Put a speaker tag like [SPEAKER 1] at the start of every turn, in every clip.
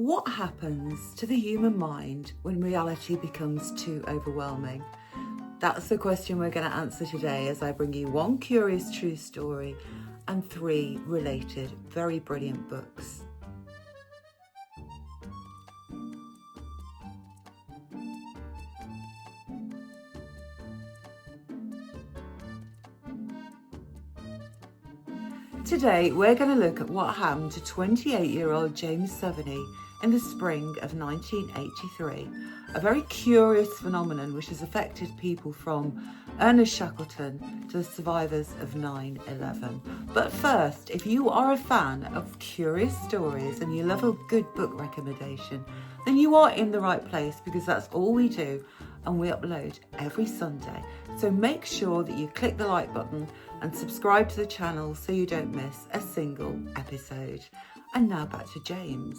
[SPEAKER 1] What happens to the human mind when reality becomes too overwhelming? That's the question we're going to answer today as I bring you one curious true story and three related, very brilliant books. Today, we're going to look at what happened to 28-year-old James Savigny in the spring of 1983, a very curious phenomenon which has affected people from Ernest Shackleton to the survivors of 9/11. But first, if you are a fan of curious stories and you love a good book recommendation, then you are in the right place, because that's all we do and we upload every Sunday. So make sure that you click the like button and subscribe to the channel so you don't miss a single episode. And now back to James.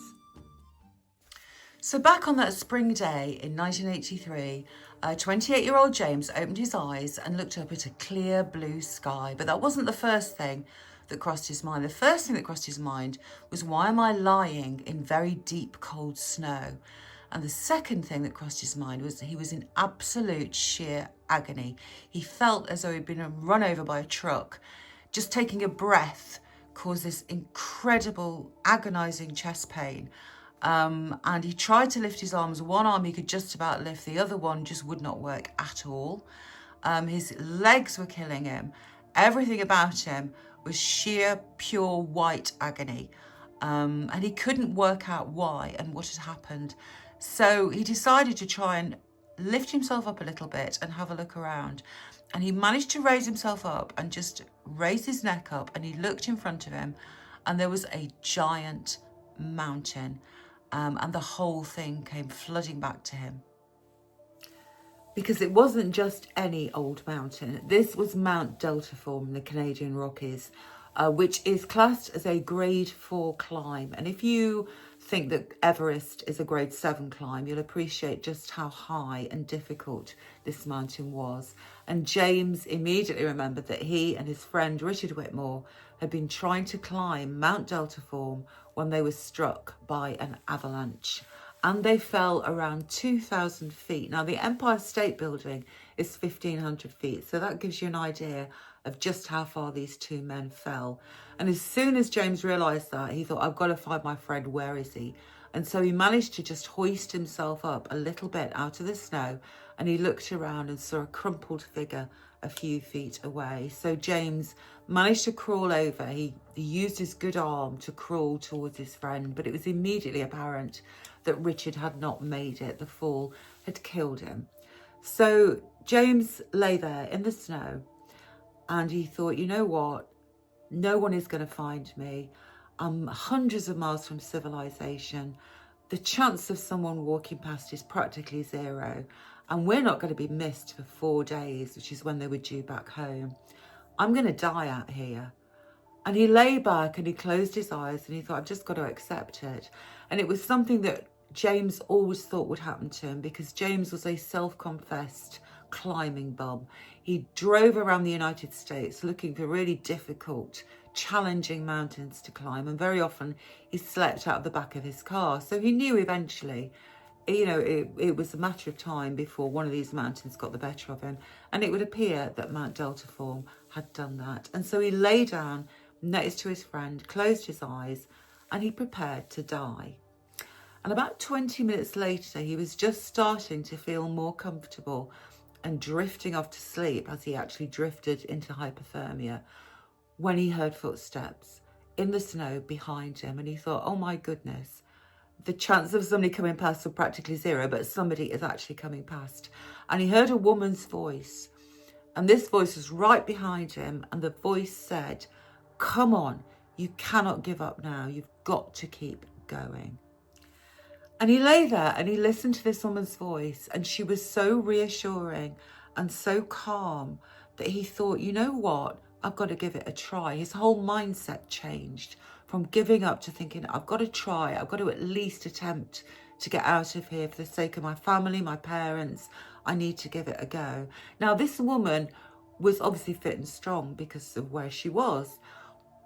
[SPEAKER 1] So back on that spring day in 1983, 28-year-old James opened his eyes and looked up at a clear blue sky. But that wasn't the first thing that crossed his mind. The first thing that crossed his mind was, why am I lying in very deep, cold snow? And the second thing that crossed his mind was that he was in absolute sheer agony. He felt as though he'd been run over by a truck. Just taking a breath caused this incredible, agonizing chest pain. And he tried to lift his arms. One arm he could just about lift, the other one just would not work at all. His legs were killing him. Everything about him was sheer, pure white agony. And he couldn't work out why and what had happened. So he decided to try and lift himself up a little bit and have a look around. And he managed to raise himself up and just raise his neck up, and he looked in front of him, and there was a giant mountain. And the whole thing came flooding back to him. Because it wasn't just any old mountain. This was Mount Deltaform in the Canadian Rockies, which is classed as a grade 4 climb. And if you think that Everest is a grade 7 climb, you'll appreciate just how high and difficult this mountain was. And James immediately remembered that he and his friend Richard Whitmore had been trying to climb Mount Deltaform when they were struck by an avalanche. And they fell around 2,000 feet. Now, the Empire State Building is 1,500 feet, so that gives you an idea of just how far these two men fell. And as soon as James realised that, he thought, I've got to find my friend, where is he? And so he managed to just hoist himself up a little bit out of the snow, and he looked around and saw a crumpled figure a few feet away. So James managed to crawl over. He used his good arm to crawl towards his friend, but it was immediately apparent that Richard had not made it. The fall had killed him. So James lay there in the snow, and he thought, you know what? No one is going to find me. I'm hundreds of miles from civilization. The chance of someone walking past is practically zero. And we're not going to be missed for 4 days, which is when they were due back home. I'm going to die out here. And he lay back and he closed his eyes and he thought, I've just got to accept it. And it was something that James always thought would happen to him, because James was a self-confessed climbing bum. He drove around the United States looking for really difficult, challenging mountains to climb. And very often he slept out of the back of his car. So he knew eventually, you know, it was a matter of time before one of these mountains got the better of him. And it would appear that Mount Deltaform had done that. And so he lay down next to his friend, closed his eyes, and he prepared to die. And about 20 minutes later, he was just starting to feel more comfortable and drifting off to sleep, as he actually drifted into hypothermia, when he heard footsteps in the snow behind him. And he thought, oh my goodness, the chance of somebody coming past were practically zero, but somebody is actually coming past. And he heard a woman's voice, and this voice was right behind him, and the voice said, come on, you cannot give up now. You've got to keep going. And he lay there and he listened to this woman's voice, and she was so reassuring and so calm that he thought, you know what, I've got to give it a try. His whole mindset changed from giving up to thinking, I've got to try, I've got to at least attempt to get out of here for the sake of my family, my parents. I need to give it a go. Now, this woman was obviously fit and strong because of where she was,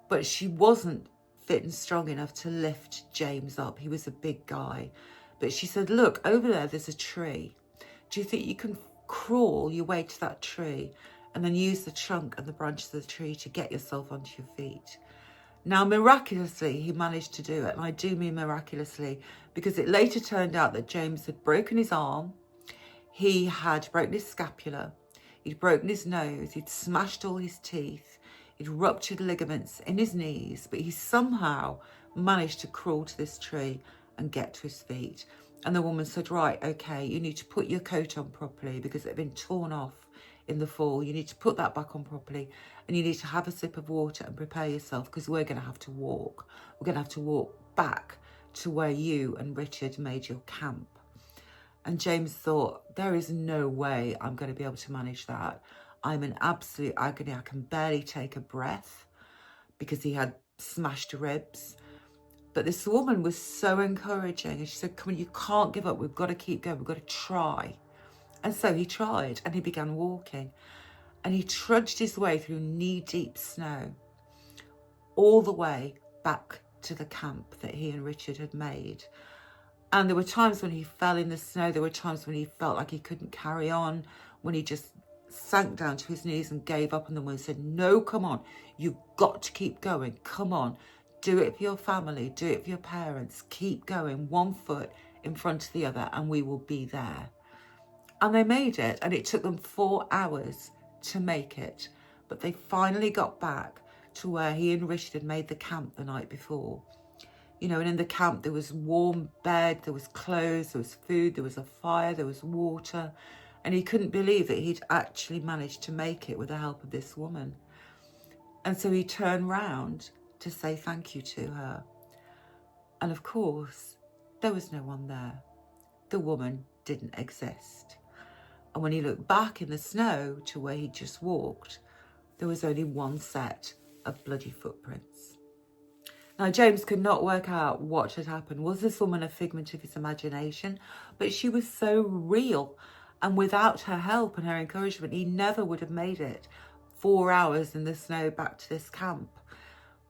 [SPEAKER 1] but she wasn't fit and strong enough to lift James up. He was a big guy. But she said, look, over there's a tree. Do you think you can crawl your way to that tree and then use the trunk and the branches of the tree to get yourself onto your feet? Now, miraculously, he managed to do it. And I do mean miraculously, because it later turned out that James had broken his arm. He had broken his scapula. He'd broken his nose. He'd smashed all his teeth. He'd ruptured ligaments in his knees. But he somehow managed to crawl to this tree and get to his feet. And the woman said, right, okay, you need to put your coat on properly because it had been torn off in the fall. You need to put that back on properly, and you need to have a sip of water and prepare yourself, because we're going to have to walk. We're going to have to walk back to where you and Richard made your camp. And James thought, there is no way I'm going to be able to manage that. I'm in absolute agony. I can barely take a breath, because he had smashed ribs. But this woman was so encouraging, and she said, come on, you can't give up. We've got to keep going. We've got to try. And so he tried, and he began walking. And he trudged his way through knee-deep snow all the way back to the camp that he and Richard had made. And there were times when he fell in the snow. There were times when he felt like he couldn't carry on, when he just sank down to his knees and gave up. And the woman said, no, come on. You've got to keep going. Come on. Do it for your family. Do it for your parents. Keep going, one foot in front of the other, and we will be there. And they made it, and it took them 4 hours to make it. But they finally got back to where he and Richard had made the camp the night before. You know, and in the camp there was warm bed, there was clothes, there was food, there was a fire, there was water. And he couldn't believe that he'd actually managed to make it with the help of this woman. And so he turned round to say thank you to her. And of course, there was no one there. The woman didn't exist. And when he looked back in the snow to where he'd just walked, there was only one set of bloody footprints. Now, James could not work out what had happened. Was this woman a figment of his imagination? But she was so real. And without her help and her encouragement, he never would have made it 4 hours in the snow back to this camp.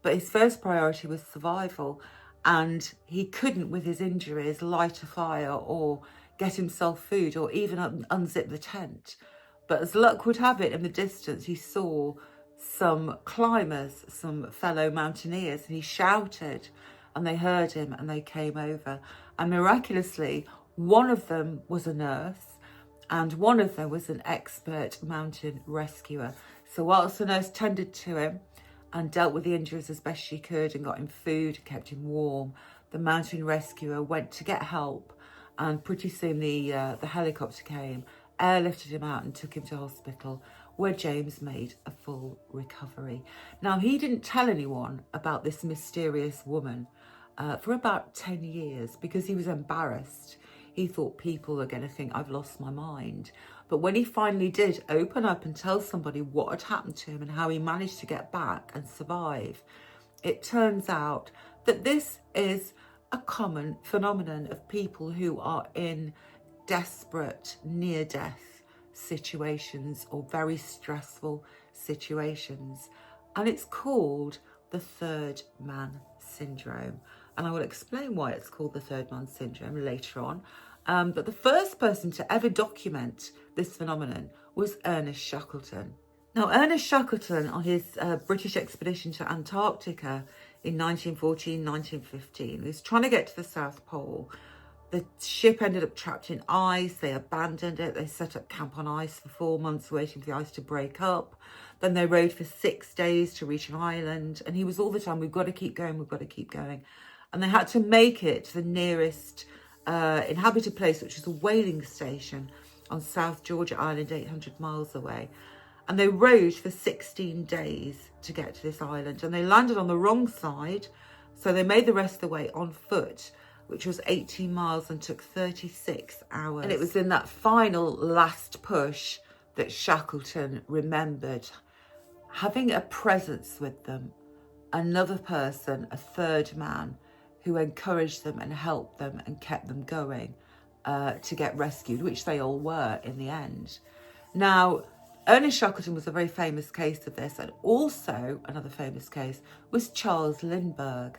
[SPEAKER 1] But his first priority was survival. And he couldn't, with his injuries, light a fire or get himself food or even unzip the tent. But as luck would have it, in the distance, he saw some climbers, some fellow mountaineers, and he shouted, and they heard him, and they came over. And miraculously, one of them was a nurse, and one of them was an expert mountain rescuer. So whilst the nurse tended to him and dealt with the injuries as best she could and got him food, kept him warm, the mountain rescuer went to get help, and pretty soon the helicopter came, airlifted him out and took him to hospital, where James made a full recovery. Now, he didn't tell anyone about this mysterious woman for about 10 years because he was embarrassed. He thought people are going to think I've lost my mind. But when he finally did open up and tell somebody what had happened to him and how he managed to get back and survive, it turns out that this is a common phenomenon of people who are in desperate near-death situations or very stressful situations. And it's called the third man syndrome. And I will explain why it's called the third man syndrome later on. But the first person to ever document this phenomenon was Ernest Shackleton. Now, Ernest Shackleton, on his British expedition to Antarctica in 1914, 1915, was trying to get to the South Pole. The ship ended up trapped in ice. They abandoned it. They set up camp on ice for 4 months, waiting for the ice to break up. Then they rode for 6 days to reach an island. And he was all the time, we've got to keep going, we've got to keep going. And they had to make it to the nearest inhabited place, which was a whaling station on South Georgia Island, 800 miles away. And they rode for 16 days to get to this island. And they landed on the wrong side. So they made the rest of the way on foot, which was 18 miles and took 36 hours. And it was in that final last push that Shackleton remembered having a presence with them, another person, a third man, who encouraged them and helped them and kept them going to get rescued, which they all were in the end. Now, Ernest Shackleton was a very famous case of this, and also another famous case was Charles Lindbergh.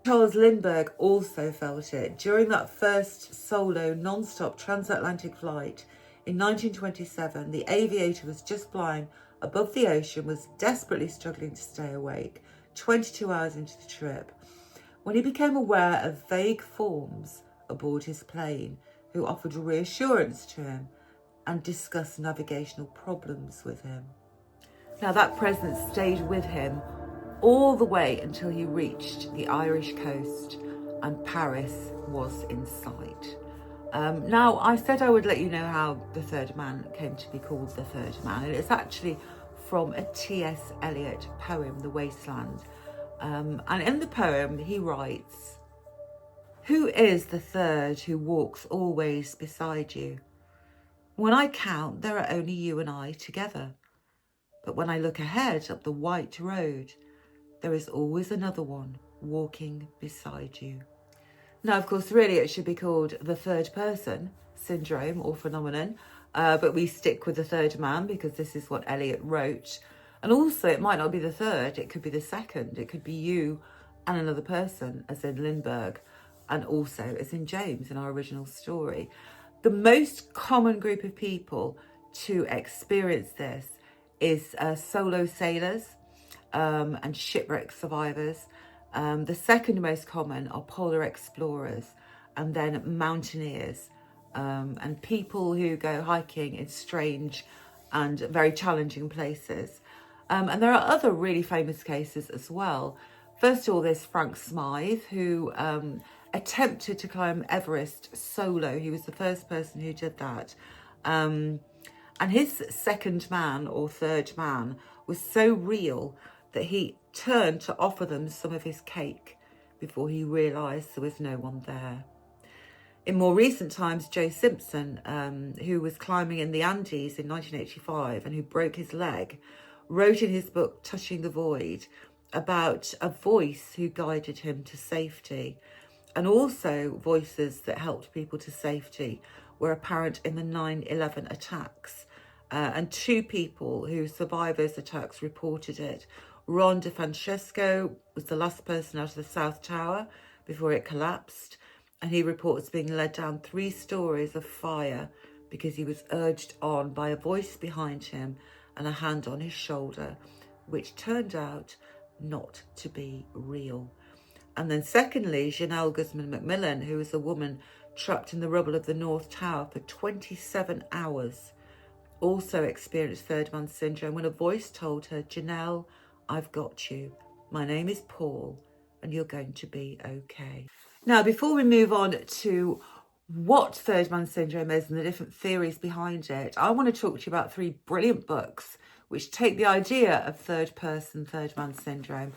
[SPEAKER 1] Charles Lindbergh also felt it. During that first solo non-stop transatlantic flight in 1927, the aviator was just flying above the ocean, was desperately struggling to stay awake 22 hours into the trip, when he became aware of vague forms aboard his plane who offered reassurance to him and discussed navigational problems with him. Now that presence stayed with him all the way until he reached the Irish coast and Paris was in sight. Now, I said I would let you know how the third man came to be called the third man, and it's actually from a T.S. Eliot poem, The Wasteland. And in the poem, he writes, "Who is the third who walks always beside you? When I count, there are only you and I together. But when I look ahead up the white road, there is always another one walking beside you." Now, of course, really it should be called the third person syndrome or phenomenon, but we stick with the third man because this is what Eliot wrote. And also it might not be the third, it could be the second. It could be you and another person, as in Lindbergh, and also as in James in our original story. The most common group of people to experience this is solo sailors and shipwreck survivors. The second most common are polar explorers, and then mountaineers, and people who go hiking in strange and very challenging places. And there are other really famous cases as well. First of all, there's Frank Smythe, who attempted to climb Everest solo. He was the first person who did that. And his second man or third man was so real that he turned to offer them some of his cake before he realised there was no one there. In more recent times, Joe Simpson, who was climbing in the Andes in 1985 and who broke his leg, wrote in his book Touching the Void about a voice who guided him to safety. And also voices that helped people to safety were apparent in the 9/11 attacks. And two people who survived those attacks reported it. Ron DeFrancesco was the last person out of the South Tower before it collapsed, and he reports being led down 3 stories of fire because he was urged on by a voice behind him and a hand on his shoulder, which turned out not to be real. And then secondly, Janelle Guzman McMillan, who was a woman trapped in the rubble of the North Tower for 27 hours, also experienced third man syndrome when a voice told her, "Janelle, I've got you. My name is Paul and you're going to be okay." Now, before we move on to what third man syndrome is and the different theories behind it, I want to talk to you about 3 brilliant books which take the idea of third person, third man syndrome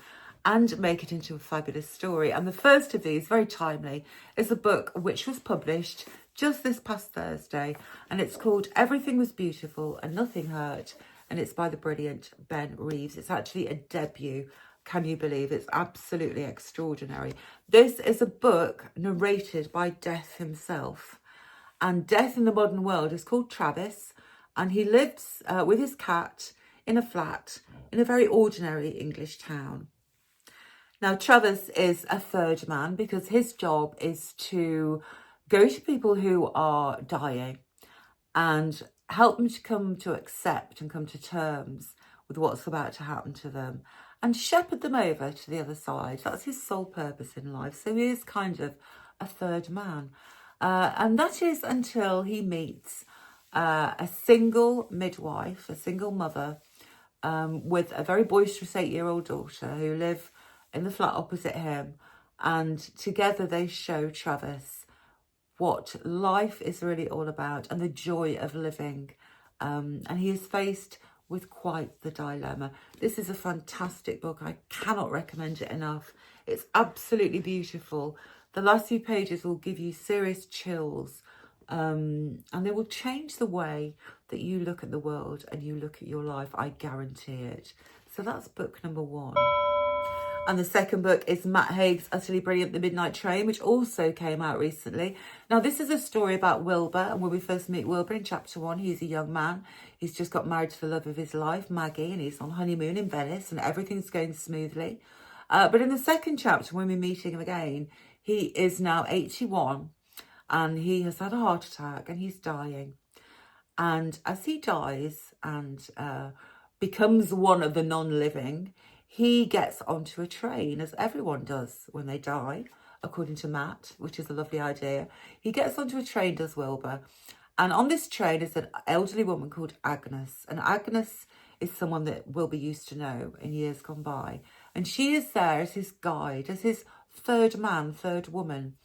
[SPEAKER 1] and make it into a fabulous story. And the first of these, very timely, is a book which was published just this past Thursday, and it's called Everything Was Beautiful and Nothing Hurt, and it's by the brilliant Ben Reeves. It's actually a debut. Can you believe? It's absolutely extraordinary. This is a book narrated by Death himself, and Death in the modern world is called Travis, and he lives with his cat in a flat in a very ordinary English town. Now, Travis is a third man because his job is to go to people who are dying and help them to come to accept and come to terms with what's about to happen to them and shepherd them over to the other side. That's his sole purpose in life. So he is kind of a third man. And that is until he meets a single midwife, a single mother, with a very boisterous 8-year-old daughter who live in the flat opposite him. And together they show Travis what life is really all about and the joy of living. And he is faced with quite the dilemma. This is a fantastic book. I cannot recommend it enough. It's absolutely beautiful. The last few pages will give you serious chills, and they will change the way that you look at the world and you look at your life. I guarantee it. So that's book number 1. And the second book is Matt Haig's utterly brilliant The Midnight Train, which also came out recently. Now, this is a story about Wilbur, and when we first meet Wilbur in chapter 1, he's a young man. He's just got married to the love of his life, Maggie, and he's on honeymoon in Venice, and everything's going smoothly. But in the second chapter, when we're meeting him again, he is now 81 and he has had a heart attack and he's dying. And as he dies and becomes one of the non-living, he gets onto a train, as everyone does when they die, according to Matt, which is a lovely idea. He gets onto a train, does Wilbur. And on this train is an elderly woman called Agnes. And Agnes is someone that Wilbur used to know in years gone by. And she is there as his guide, as his third man, third woman,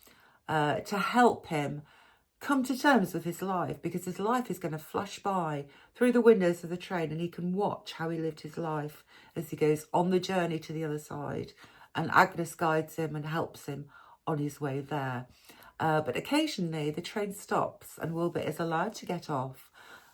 [SPEAKER 1] to help him come to terms with his life, because his life is going to flash by through the windows of the train and he can watch how he lived his life as he goes on the journey to the other side. And Agnes guides him and helps him on his way there. But occasionally the train stops and Wilbur is allowed to get off,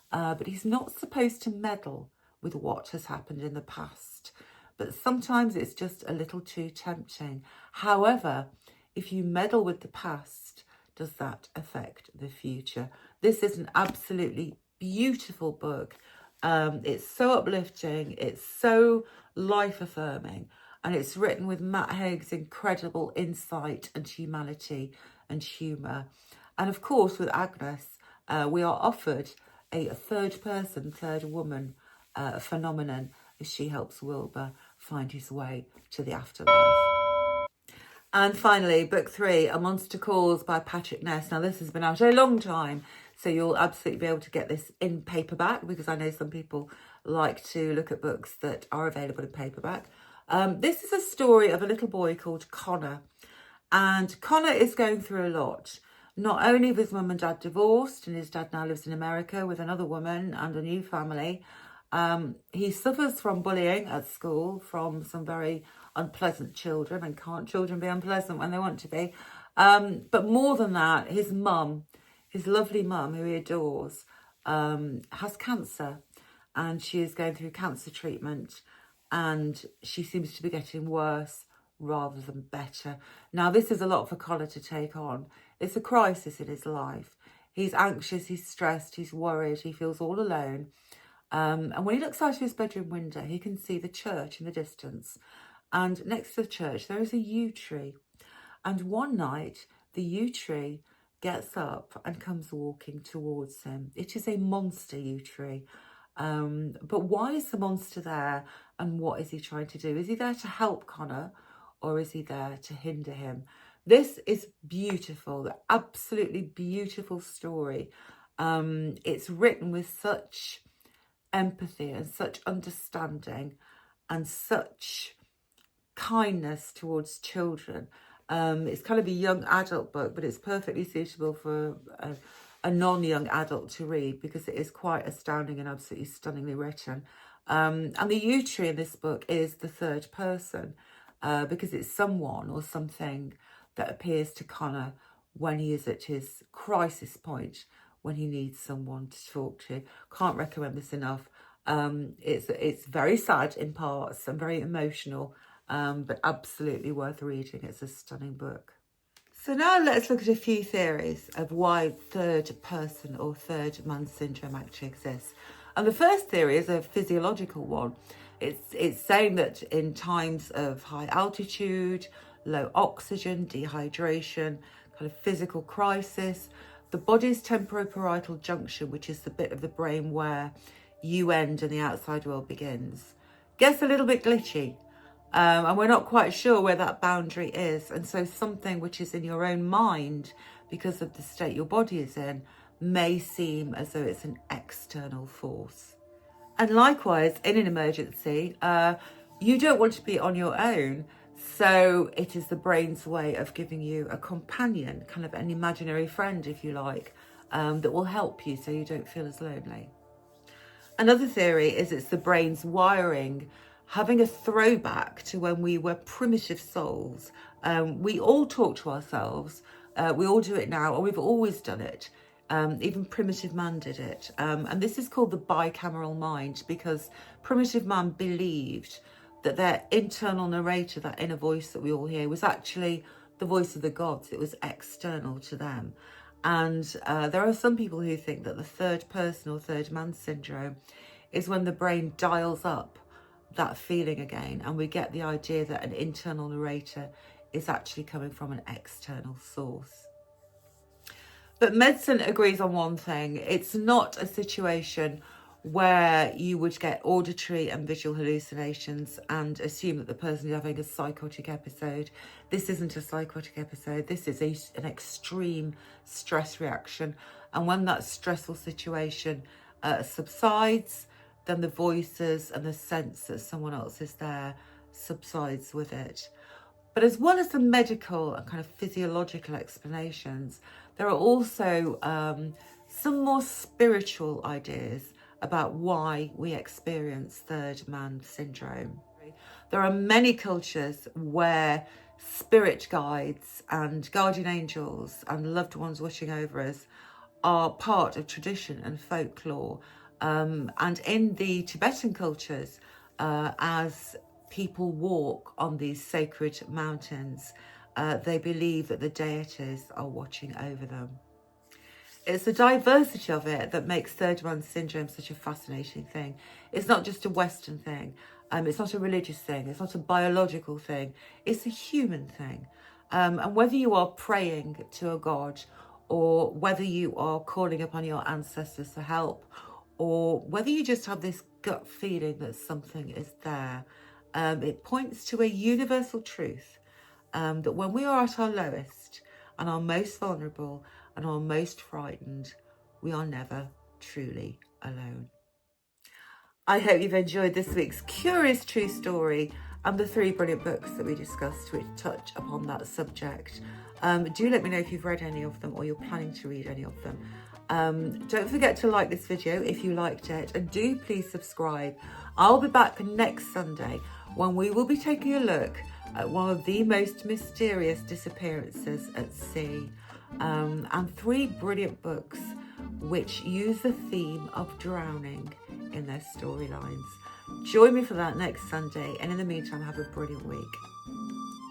[SPEAKER 1] but he's not supposed to meddle with what has happened in the past. But sometimes it's just a little too tempting. However, if you meddle with the past, does that affect the future? This is an absolutely beautiful book. It's so uplifting, it's so life-affirming, and it's written with Matt Haig's incredible insight and humanity and humour. And of course, with Agnes, we are offered a third person, third woman phenomenon as she helps Wilbur find his way to the afterlife. And finally, book 3, A Monster Calls by Patrick Ness. Now, this has been out a long time, so you'll absolutely be able to get this in paperback, because I know some people like to look at books that are available in paperback. This is a story of a little boy called Connor. And Connor is going through a lot. Not only have his mum and dad divorced, and his dad now lives in America with another woman and a new family. He suffers from bullying at school from some very unpleasant children, and can't children be unpleasant when they want to be? But more than that, his mum, his lovely mum, who he adores, has cancer, and she is going through cancer treatment, and she seems to be getting worse rather than better. Now, this is a lot for Connor to take on. It's a crisis in his life. He's anxious, he's stressed, he's worried, he feels all alone. And when he looks out of his bedroom window, he can see the church in the distance. And next to the church, there is a yew tree. And one night, the yew tree gets up and comes walking towards him. It is a monster yew tree. But why is the monster there, and what is he trying to do? Is he there to help Connor, or is he there to hinder him? This is beautiful, absolutely beautiful story. It's written with such empathy and such understanding and such kindness towards children. It's kind of a young adult book, but it's perfectly suitable for a non-young adult to read, because it is quite astounding and absolutely stunningly written. And the yew tree in this book is the third person, because it's someone or something that appears to Connor when he is at his crisis point, when he needs someone to talk to. Can't recommend this enough. It's very sad in parts and very emotional, but absolutely worth reading. It's a stunning book. So now let's look at a few theories of why third person or third man syndrome actually exists. And the first theory is a physiological one. It's saying that in times of high altitude, low oxygen, dehydration, kind of physical crisis, the body's temporoparietal junction, which is the bit of the brain where you end and the outside world begins, gets a little bit glitchy. And we're not quite sure where that boundary is. And so something which is in your own mind, because of the state your body is in, may seem as though it's an external force. And likewise, in an emergency, you don't want to be on your own. So it is the brain's way of giving you a companion, kind of an imaginary friend, if you like, that will help you so you don't feel as lonely. Another theory is it's the brain's wiring, having a throwback to when we were primitive souls. We all talk to ourselves. We all do it now, or we've always done it. Even primitive man did it. And this is called the bicameral mind, because primitive man believed that their internal narrator, that inner voice that we all hear, was actually the voice of the gods. It was external to them. And there are some people who think that the third person or third man syndrome is when the brain dials up that feeling again, and we get the idea that an internal narrator is actually coming from an external source. But medicine agrees on one thing: it's not a situation where you would get auditory and visual hallucinations and assume that the person is having a psychotic episode. This isn't a psychotic episode. This is an extreme stress reaction. And when that stressful situation subsides, then the voices and the sense that someone else is there subsides with it. But as well as the medical and kind of physiological explanations, there are also some more spiritual ideas about why we experience third man syndrome. There are many cultures where spirit guides and guardian angels and loved ones watching over us are part of tradition and folklore. And in the Tibetan cultures, as people walk on these sacred mountains, they believe that the deities are watching over them. It's the diversity of it that makes third man syndrome such a fascinating thing. It's not just a Western thing. It's not a religious thing. It's not a biological thing. It's a human thing. And whether you are praying to a god, or whether you are calling upon your ancestors for help, or whether you just have this gut feeling that something is there, it points to a universal truth, that when we are at our lowest and our most vulnerable and our most frightened, we are never truly alone. I hope you've enjoyed this week's curious true story and the 3 brilliant books that we discussed which touch upon that subject. Do let me know if you've read any of them or you're planning to read any of them. Don't forget to like this video if you liked it, and do please subscribe. I'll be back next Sunday when we will be taking a look at one of the most mysterious disappearances at sea, and 3 brilliant books which use the theme of drowning in their storylines. Join me for that next Sunday, and in the meantime, have a brilliant week.